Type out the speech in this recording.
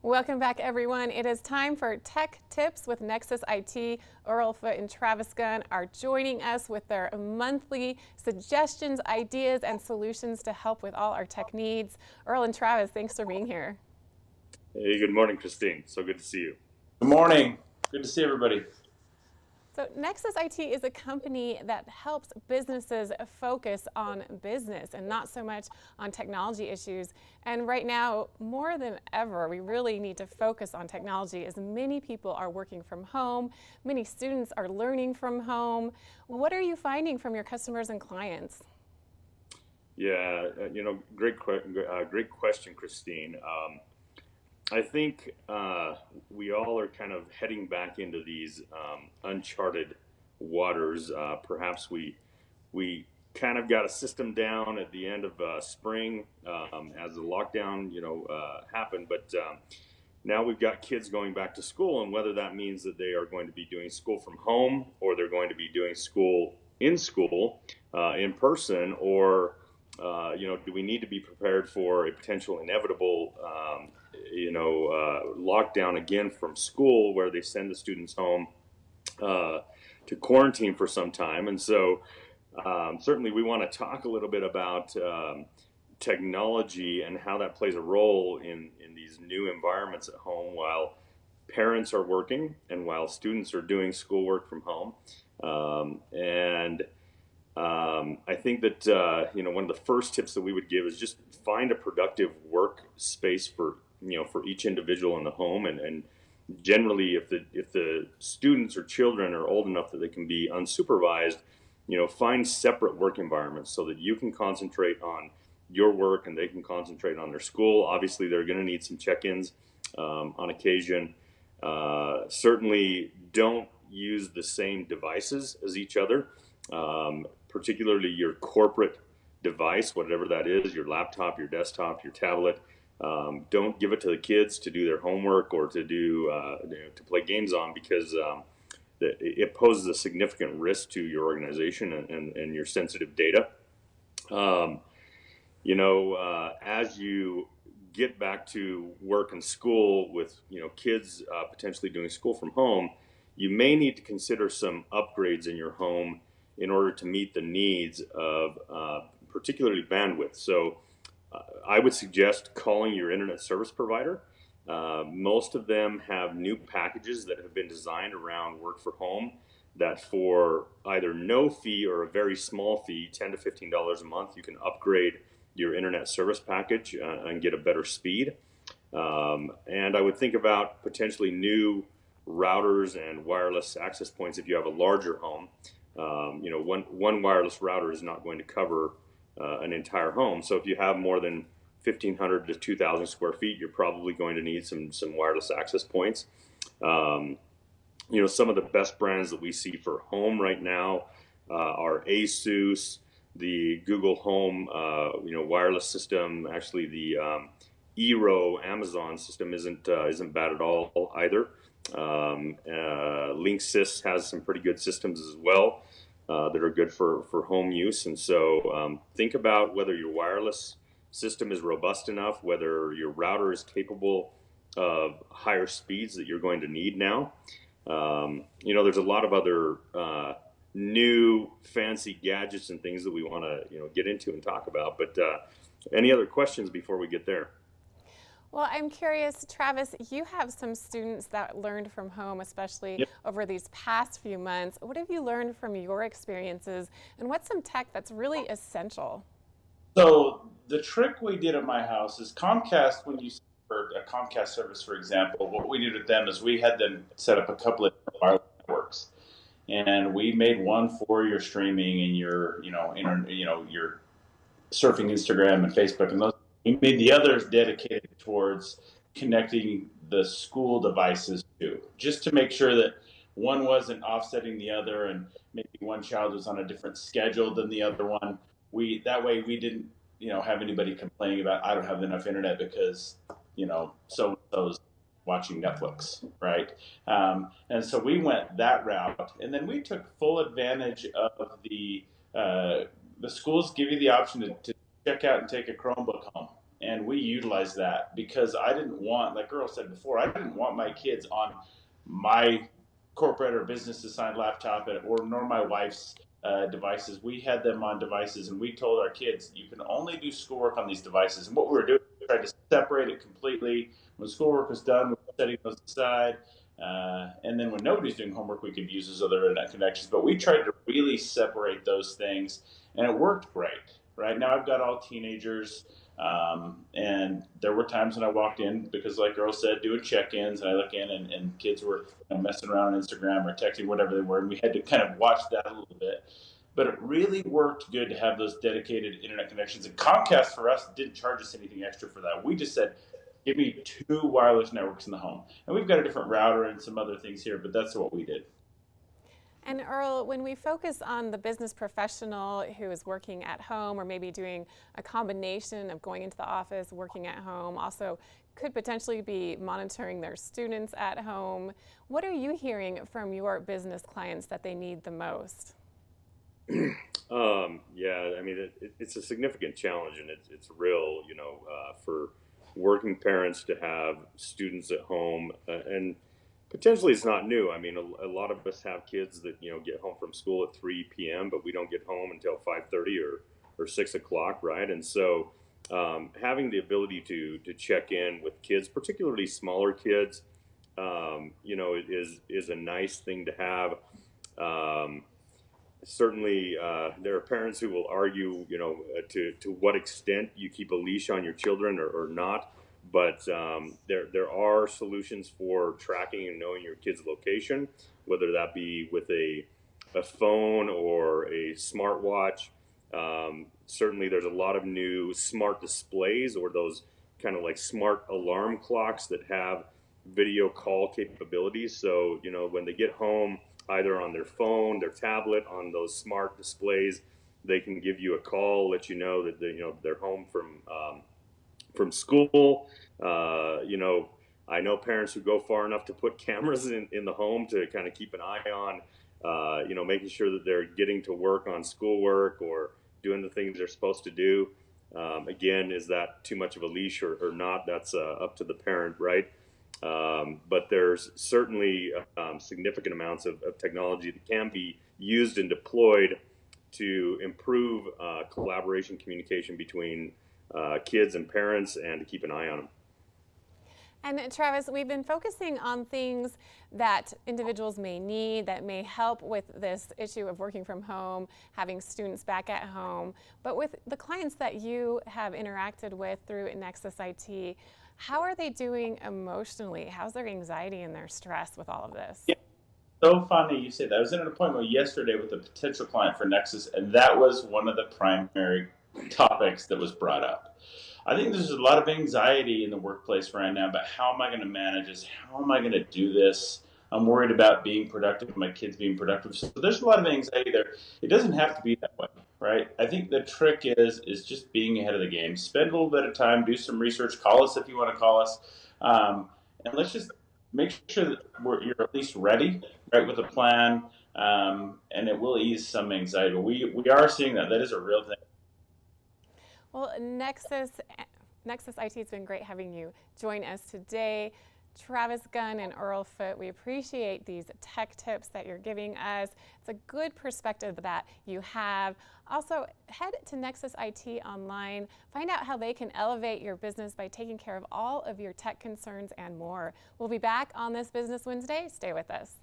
Welcome back, everyone. It is time for Tech Tips with Nexus IT. Earl, Foote, and Travis Gunn are joining us with their monthly suggestions, ideas, and solutions to help with all our tech needs. Earl and Travis, thanks for being here. Hey, good morning, Christine. So good to see you. Good morning. Good to see everybody. So Nexus IT is a company that helps businesses focus on business and not so much on technology issues. And right now, more than ever, we really need to focus on technology as many people are working from home. Many students are learning from home. What are you finding from your customers and clients? Yeah, great question, Christine. I think we all are kind of heading back into these uncharted waters. Perhaps we kind of got a system down at the end of spring as the lockdown, happened. But now we've got kids going back to school, and whether that means that they are going to be doing school from home or they're going to be doing school in person, or do we need to be prepared for a potential inevitable lockdown again from school, where they send the students home to quarantine for some time? And so certainly we want to talk a little bit about technology and how that plays a role in these new environments at home while parents are working and while students are doing schoolwork from home. I think that one of the first tips that we would give is just find a productive work space for each individual in the home, and generally, if the students or children are old enough that they can be unsupervised, find separate work environments so that you can concentrate on your work and they can concentrate on their school. Obviously, they're going to need some check-ins on occasion. Certainly, don't use the same devices as each other. Particularly your corporate device, whatever that is, your laptop, your desktop, your tablet. Don't give it to the kids to do their homework or to do to play games on, because it poses a significant risk to your organization and your sensitive data. As you get back to work and school with kids potentially doing school from home, you may need to consider some upgrades in your home in order to meet the needs of particularly bandwidth. So I would suggest calling your internet service provider. Most of them have new packages that have been designed around work for home that for either no fee or a very small fee, $10 to $15 a month, you can upgrade your internet service package and get a better speed. And I would think about potentially new routers and wireless access points if you have a larger home. One wireless router is not going to cover an entire home. So if you have more than 1,500 to 2,000 square feet, you're probably going to need some wireless access points. Some of the best brands that we see for home right now are Asus, the Google Home, wireless system. Actually, the Eero Amazon system isn't bad at all either. Linksys has some pretty good systems as well that are good for home use. And so think about whether your wireless system is robust enough, whether your router is capable of higher speeds that you're going to need now. There's a lot of other new fancy gadgets and things that we want to get into and talk about. But any other questions before we get there? Well, I'm curious, Travis, you have some students that learned from home, especially over these past few months. What have you learned from your experiences, and what's some tech that's really essential? So the trick we did at my house is Comcast, when you for a Comcast service, for example, what we did with them is we had them set up a couple of wireless networks. And we made one for your streaming and your, your surfing Instagram and Facebook and those. We made the others dedicated towards connecting the school devices too, just to make sure that one wasn't offsetting the other, and maybe one child was on a different schedule than the other one. That way we didn't, have anybody complaining about, I don't have enough internet because, so-and-so's watching Netflix, right? And so we went that route, and then we took full advantage of the schools give you the option to check out and take a Chromebook home. And we utilized that because I didn't want, like Earl said before, I didn't want my kids on my corporate or business assigned laptop or nor my wife's devices. We had them on devices, and we told our kids, you can only do schoolwork on these devices. And what we were doing, we tried to separate it completely. When schoolwork was done, we were setting those aside. And then when nobody's doing homework, we could use those other internet connections. But we tried to really separate those things, and it worked great. Right now, I've got all teenagers. And there were times when I walked in because, like Earl said, doing check-ins, and I look in and kids were messing around on Instagram or texting, whatever they were, and we had to kind of watch that a little bit. But it really worked good to have those dedicated internet connections. And Comcast for us didn't charge us anything extra for that. We just said, give me 2 wireless networks in the home. And we've got a different router and some other things here, but that's what we did. And Earl, when we focus on the business professional who is working at home or maybe doing a combination of going into the office, working at home, also could potentially be monitoring their students at home, what are you hearing from your business clients that they need the most? Yeah, I mean, it's a significant challenge, and it's real, for working parents to have students at home, and potentially it's not new. I mean, a lot of us have kids that, get home from school at 3 p.m., but we don't get home until 5:30 or 6 o'clock, right? And so having the ability to check in with kids, particularly smaller kids, is a nice thing to have. Certainly, there are parents who will argue, to what extent you keep a leash on your children or not. But there are solutions for tracking and knowing your kid's location, whether that be with a phone or a smartwatch. Certainly, there's a lot of new smart displays or those kind of like smart alarm clocks that have video call capabilities. So, when they get home, either on their phone, their tablet, on those smart displays, they can give you a call, let you know that they're home from school. I know parents who go far enough to put cameras in the home to kind of keep an eye on, making sure that they're getting to work on schoolwork or doing the things they're supposed to do. Again, is that too much of a leash or not? That's up to the parent, right? But there's certainly significant amounts of technology that can be used and deployed to improve collaboration, communication between kids and parents, and to keep an eye on them. And Travis, we've been focusing on things that individuals may need that may help with this issue of working from home, having students back at home. But with the clients that you have interacted with through Nexus IT, how are they doing emotionally? How's their anxiety and their stress with all of this? Yeah. So funny you say that. I was in an appointment yesterday with a potential client for Nexus, and that was one of the primary topics that was brought up. I think there's a lot of anxiety in the workplace right now about how am I going to manage this? How am I going to do this? I'm worried about being productive, my kids being productive. So there's a lot of anxiety there. It doesn't have to be that way, right? I think the trick is just being ahead of the game. Spend a little bit of time, do some research, call us if you want to call us, and let's just make sure that you're at least ready, right, with a plan, and it will ease some anxiety. But we are seeing that. That is a real thing. Well, Nexus IT, it's been great having you join us today. Travis Gunn and Earl Foote, we appreciate these tech tips that you're giving us. It's a good perspective that you have. Also, head to Nexus IT online. Find out how they can elevate your business by taking care of all of your tech concerns and more. We'll be back on this Business Wednesday. Stay with us.